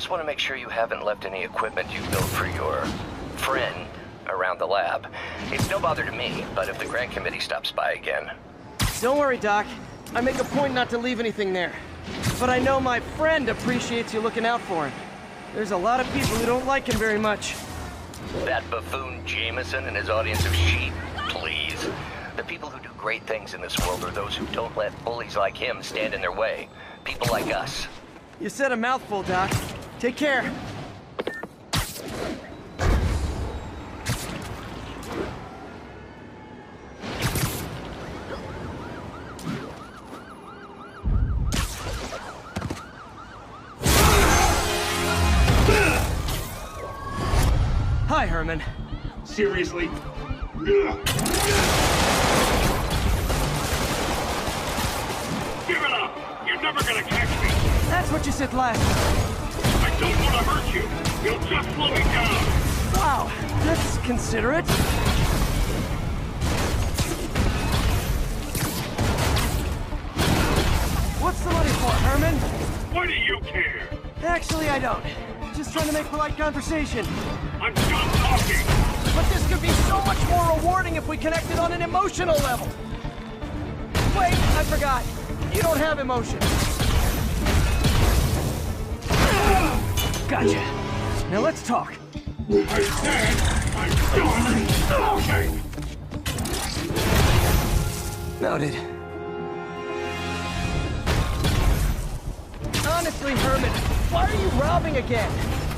just want to make sure you haven't left any equipment you built for your friend around the lab. It's no bother to me, but if the grant committee stops by again... Don't worry, Doc. I make a point not to leave anything there. But I know my friend appreciates you looking out for him. There's a lot of people who don't like him very much. That buffoon Jameson and his audience of sheep? Please. The people who do great things in this world are those who don't let bullies like him stand in their way. People like us. You said a mouthful, Doc. Take care. Hi, Herman. Seriously? Give it up! You're never gonna catch me! That's what you said last time. I don't want to hurt you! You'll just slow me down! Wow, that's considerate. What's the money for, Herman? Why do you care? Actually, I don't. Just trying to make polite conversation. I'm done talking! But this could be so much more rewarding if we connected on an emotional level. Wait, I forgot. You don't have emotion. Gotcha. Now let's talk. I said I'm done talking! Noted. Honestly, Herman, why are you robbing again?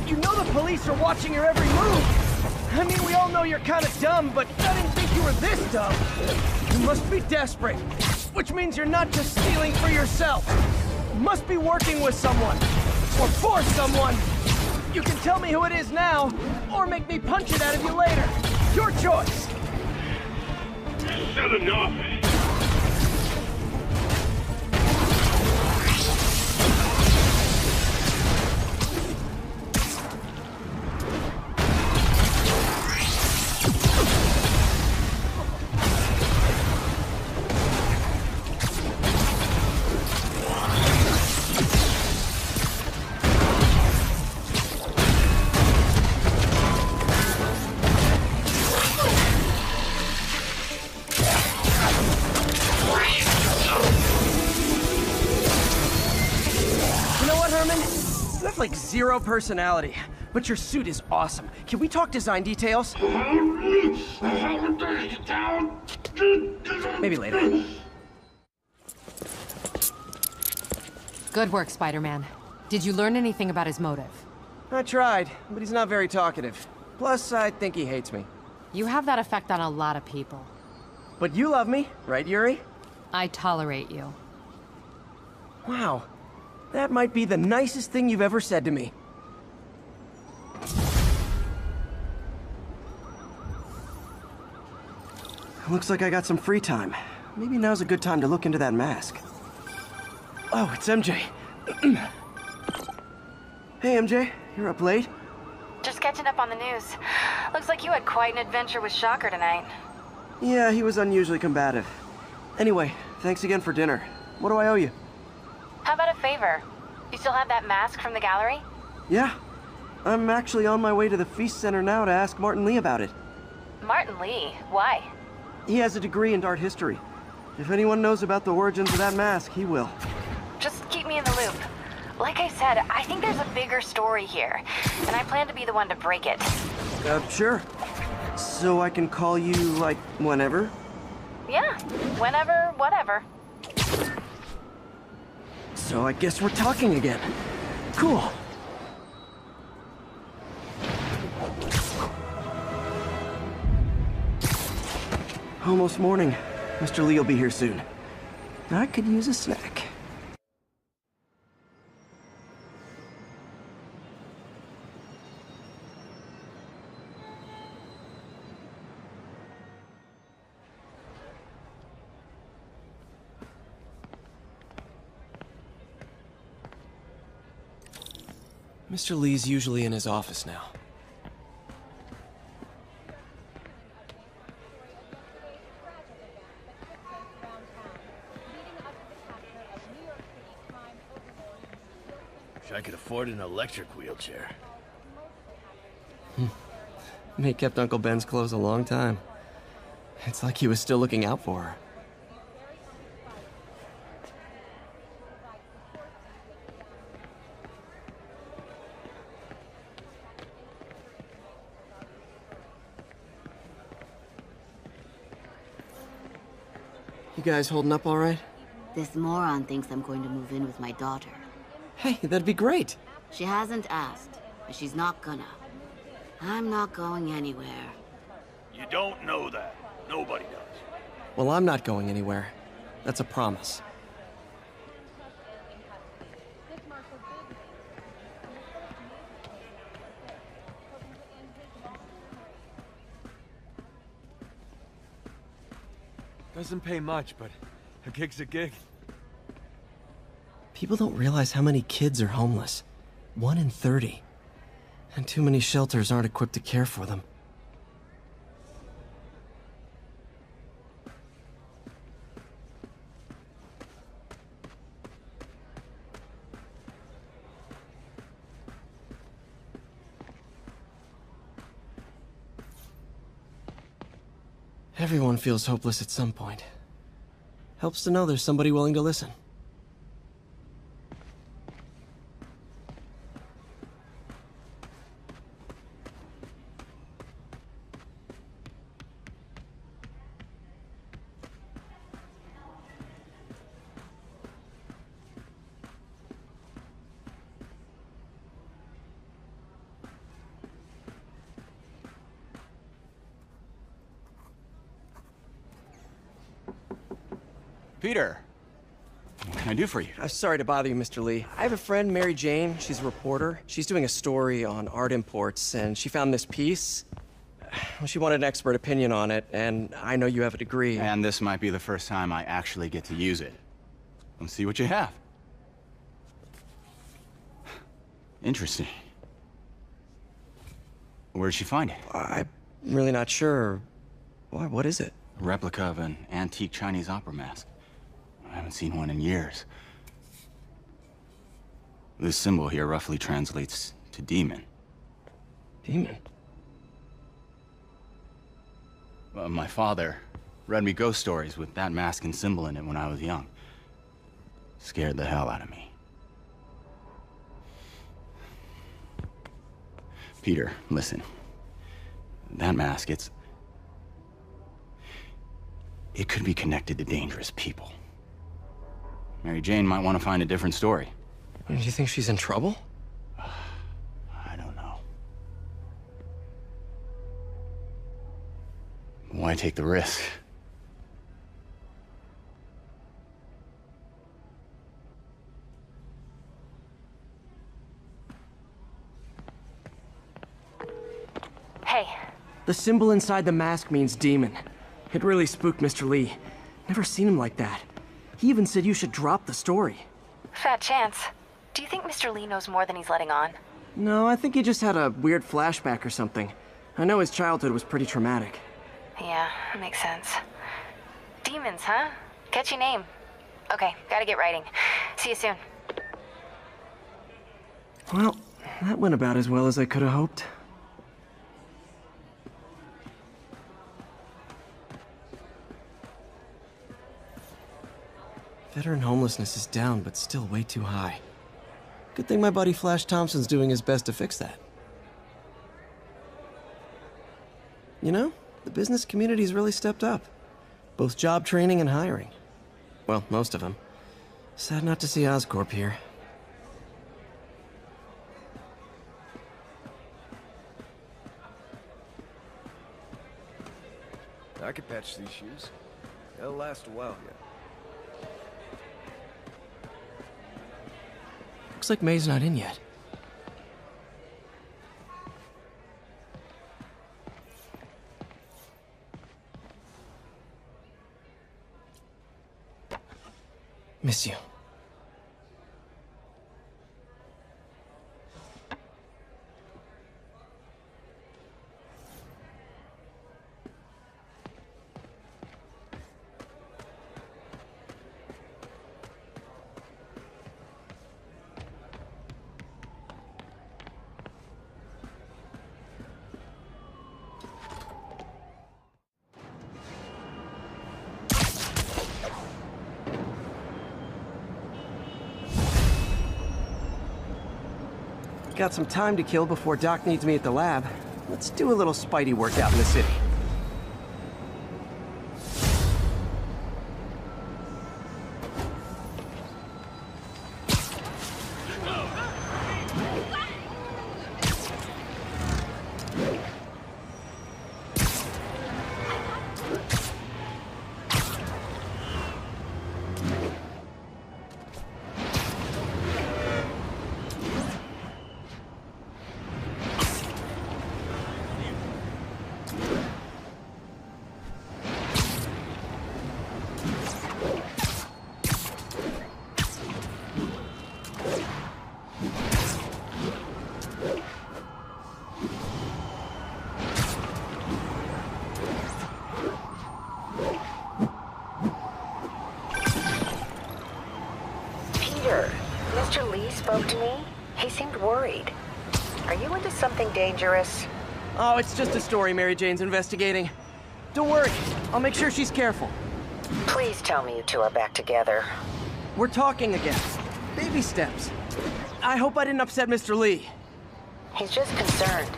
You know the police are watching your every move. I mean, we all know you're kind of dumb, but I didn't think you were this dumb. You must be desperate, which means you're not just stealing for yourself. You must be working with someone, or for someone. You can tell me who it is now, or make me punch it out of you later. Your choice. Said enough! Like zero personality, but your suit is awesome. Can we talk design details? Maybe later. Good work, Spider-Man. Did you learn anything about his motive? I tried, but he's not very talkative. Plus, I think he hates me. You have that effect on a lot of people. But you love me, right, Yuri? I tolerate you. Wow. That might be the nicest thing you've ever said to me. Looks like I got some free time. Maybe now's a good time to look into that mask. Oh, it's MJ. Hey, MJ. You're up late? Just catching up on the news. Looks like you had quite an adventure with Shocker tonight. Yeah, he was unusually combative. Anyway, thanks again for dinner. What do I owe you? How about a favor? You still have that mask from the gallery? Yeah. I'm actually on my way to the Feast Center now to ask Martin Lee about it. Martin Lee? Why? He has a degree in art history. If anyone knows about the origins of that mask, he will. Just keep me in the loop. Like I said, I think there's a bigger story here, and I plan to be the one to break it. Sure. So I can call you, like, whenever? Yeah, whenever, whatever. So I guess we're talking again. Cool. Almost morning. Mr. Lee will be here soon. I could use a snack. Mr. Lee's usually in his office now. Should I get a afford an electric wheelchair. May kept Uncle Ben's clothes a long time. It's like he was still looking out for her. You guys holding up all right? This moron thinks I'm going to move in with my daughter. Hey, that'd be great. She hasn't asked, but she's not gonna. I'm not going anywhere. You don't know that. Nobody does. Well, I'm not going anywhere. That's a promise. Doesn't pay much, but a gig's a gig. People don't realize how many kids are homeless. 1 in 30. And too many shelters aren't equipped to care for them. Everyone feels hopeless at some point. Helps to know there's somebody willing to listen. Peter, what can I do for you? Sorry to bother you, Mr. Lee. I have a friend, Mary Jane. She's a reporter. She's doing a story on art imports, and she found this piece. Well, she wanted an expert opinion on it, and I know you have a degree. And this might be the first time I actually get to use it. Let's see what you have. Interesting. Where'd she find it? I'm really not sure. Why, what is it? A replica of an antique Chinese opera mask. I haven't seen one in years. This symbol here roughly translates to demon. Demon? My father read me ghost stories with that mask and symbol in it when I was young. Scared the hell out of me. Peter, listen. That mask, it could be connected to dangerous people. Mary Jane might want to find a different story. Do you think she's in trouble? I don't know. Why take the risk? Hey. The symbol inside the mask means demon. It really spooked Mr. Lee. Never seen him like that. He even said you should drop the story. Fat chance. Do you think Mr. Lee knows more than he's letting on? No, I think he just had a weird flashback or something. I know his childhood was pretty traumatic. Yeah, that makes sense. Demons, huh? Catchy name. Okay, gotta get writing. See you soon. Well, that went about as well as I could have hoped. Veteran homelessness is down, but still way too high. Good thing my buddy Flash Thompson's doing his best to fix that. You know, the business community's really stepped up. Both job training and hiring. Well, most of them. Sad not to see Oscorp here. I could patch these shoes. They'll last a while yet. Looks like May's not in yet. Miss you. got some time to kill before Doc needs me at the lab. Let's do a little Spidey workout in the city. Mr. Lee spoke to me. He seemed worried. Are you into something dangerous? Oh, it's just a story Mary Jane's investigating. Don't worry, I'll make sure she's careful. Please tell me you two are back together. We're talking again. Baby steps. I hope I didn't upset Mr. Lee. He's just concerned.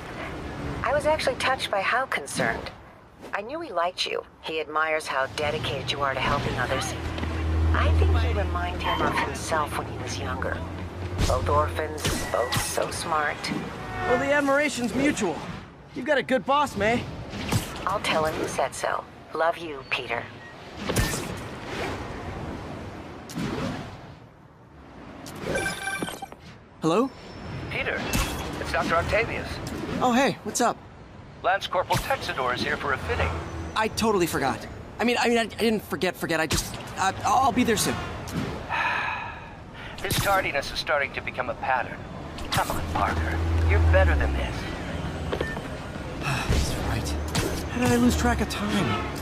I was actually touched by how concerned. I knew he liked you. He admires how dedicated you are to helping others. I think you remind him of himself when he was younger. Both orphans, both so smart. Well, the admiration's mutual. You've got a good boss, May. I'll tell him you said so. Love you, Peter. Hello? Peter, it's Dr. Octavius. Oh, hey, what's up? Lance Corporal Texador is here for a fitting. I totally forgot. I didn't forget. I'll be there soon. This tardiness is starting to become a pattern. Come on, Parker. You're better than this. He's right. How did I lose track of time?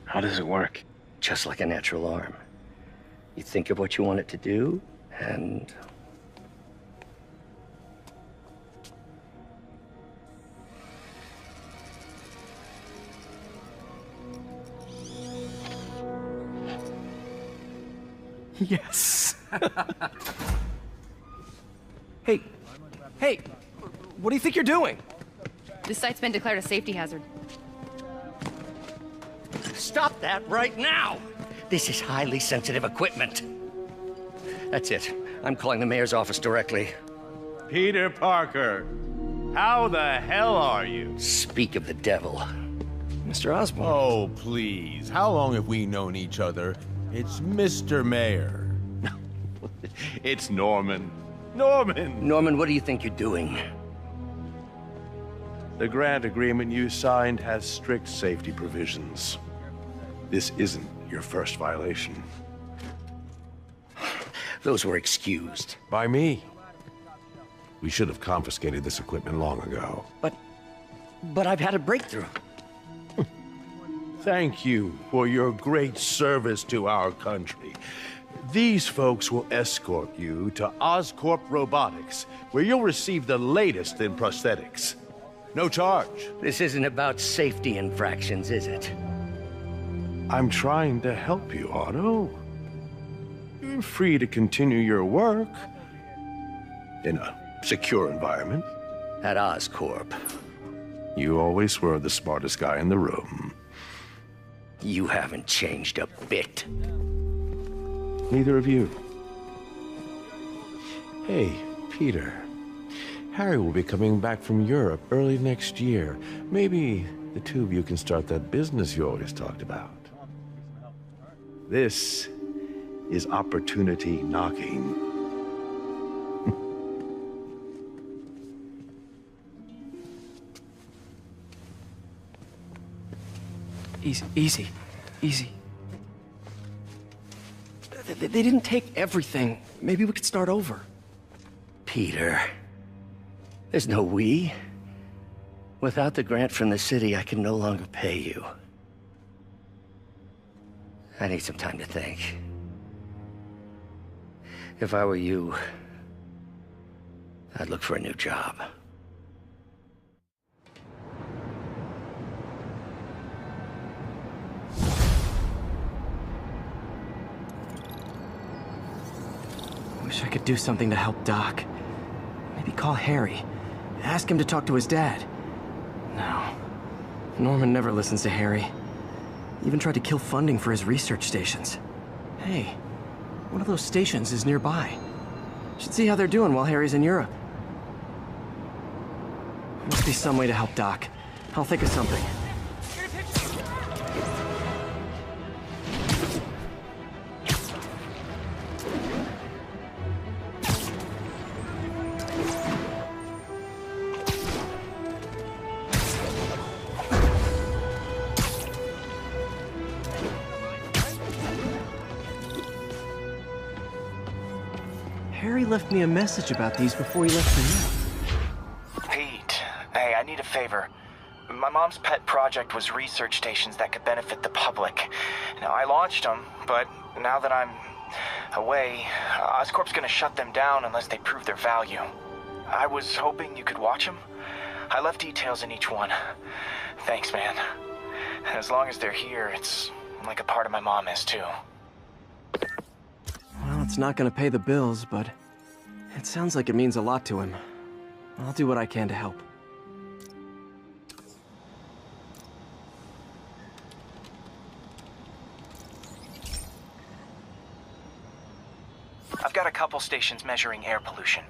How does it work? Just like a natural arm. You think of what you want it to do, and... Yes. Hey, what do you think you're doing? This site's been declared a safety hazard. Stop that right now! This is highly sensitive equipment. That's it. I'm calling the mayor's office directly. Peter Parker, how the hell are you? Speak of the devil. Mr. Osborn. Oh, please. How long have we known each other? It's Mr. Mayor. It's Norman. Norman! Norman, what do you think you're doing? The grant agreement you signed has strict safety provisions. This isn't your first violation. Those were excused. By me. We should have confiscated this equipment long ago. But I've had a breakthrough. Thank you for your great service to our country. These folks will escort you to Oscorp Robotics, where you'll receive the latest in prosthetics. No charge. This isn't about safety infractions, is it? I'm trying to help you, Otto. You're free to continue your work in a secure environment. At Oscorp. You always were the smartest guy in the room. You haven't changed a bit. Neither of you. Hey, Peter. Harry will be coming back from Europe early next year. Maybe the two of you can start that business you always talked about. This is opportunity knocking. Easy. They didn't take everything. Maybe we could start over. Peter, there's no we. Without the grant from the city, I can no longer pay you. I need some time to think. If I were you, I'd look for a new job. Wish I could do something to help Doc. Maybe call Harry. Ask him to talk to his dad. No. Norman never listens to Harry. Even tried to kill funding for his research stations. Hey, one of those stations is nearby. Should see how they're doing while Harry's in Europe. Must be some way to help Doc. I'll think of something. Harry left me a message about these before he left for you. Pete, hey, I need a favor. My mom's pet project was research stations that could benefit the public. Now, I launched them, but now that I'm away, Oscorp's gonna shut them down unless they prove their value. I was hoping you could watch them. I left details in each one. Thanks, man. As long as they're here, it's like a part of my mom is, too. Well, it's not gonna pay the bills, but it sounds like it means a lot to him. I'll do what I can to help. I've got a couple stations measuring air pollution.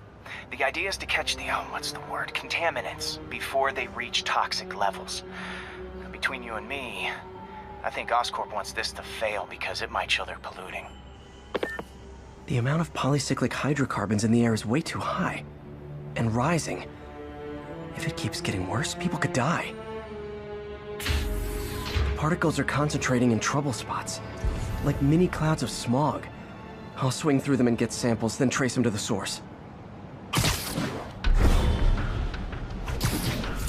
The idea is to catch the, contaminants before they reach toxic levels. Between you and me, I think Oscorp wants this to fail because it might show they're polluting. The amount of polycyclic hydrocarbons in the air is way too high. And rising. If it keeps getting worse, people could die. The particles are concentrating in trouble spots, like mini clouds of smog. I'll swing through them and get samples, then trace them to the source.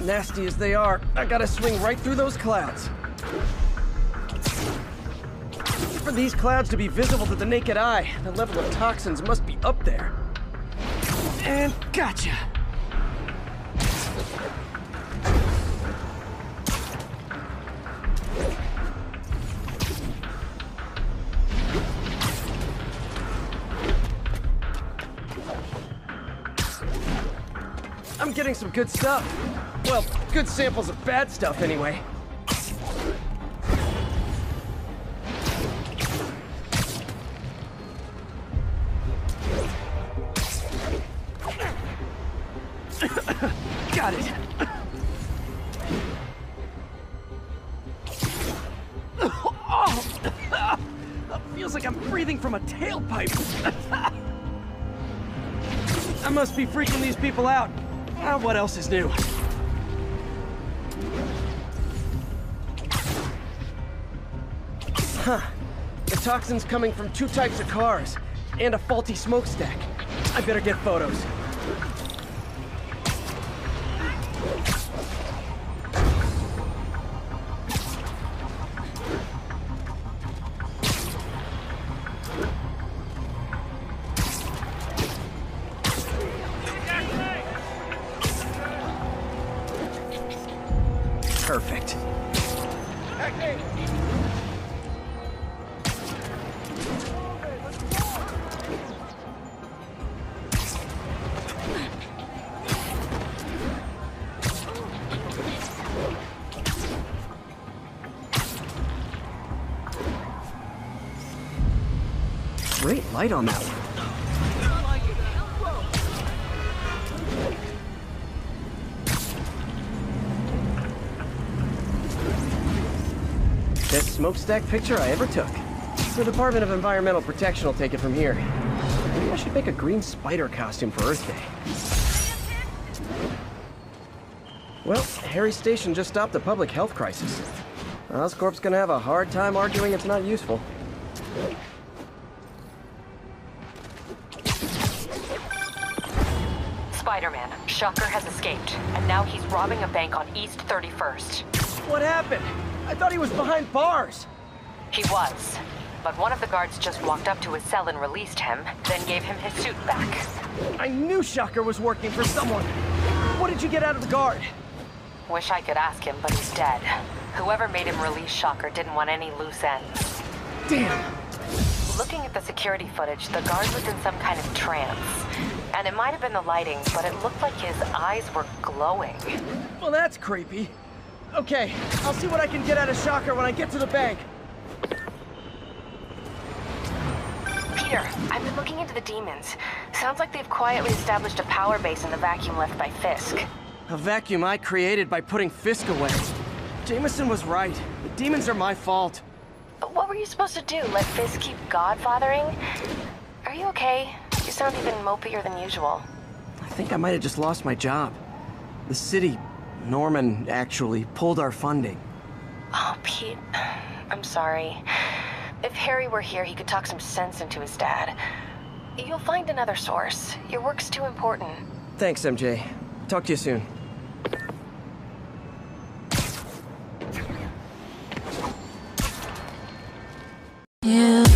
Nasty as they are, I gotta swing right through those clouds. For these clouds to be visible to the naked eye, the level of toxins must be up there. And gotcha! I'm getting some good stuff. Well, good samples of bad stuff anyway. Got it. Feels like I'm breathing from a tailpipe. I must be freaking these people out. What else is new? Huh. The toxin's coming from 2 types of cars, and a faulty smokestack. I better get photos. Perfect. Great light on that one. Best smokestack picture I ever took. The Department of Environmental Protection will take it from here. Maybe I should make a green spider costume for Earth Day. Well, Harry's station just stopped a public health crisis. Oscorp's gonna have a hard time arguing it's not useful. Spider-Man, Shocker has escaped, and now he's robbing a bank on East 31st. What happened? I thought he was behind bars. He was, but one of the guards just walked up to his cell and released him, then gave him his suit back. I knew Shocker was working for someone. What did you get out of the guard? Wish I could ask him, but he's dead. Whoever made him release Shocker didn't want any loose ends. Damn! Looking at the security footage, the guard was in some kind of trance. And it might have been the lighting, but it looked like his eyes were glowing. Well, that's creepy. Okay, I'll see what I can get out of Shocker when I get to the bank. Peter, I've been looking into the demons. Sounds like they've quietly established a power base in the vacuum left by Fisk. A vacuum I created by putting Fisk away. Jameson was right. The demons are my fault. But what were you supposed to do? Let Fisk keep godfathering? Are you okay? You sound even mopier than usual. I think I might have just lost my job. The city, Norman, actually pulled our funding. Oh, Pete. I'm sorry. If Harry were here, he could talk some sense into his dad. You'll find another source. Your work's too important. Thanks, MJ. Talk to you soon. Yeah.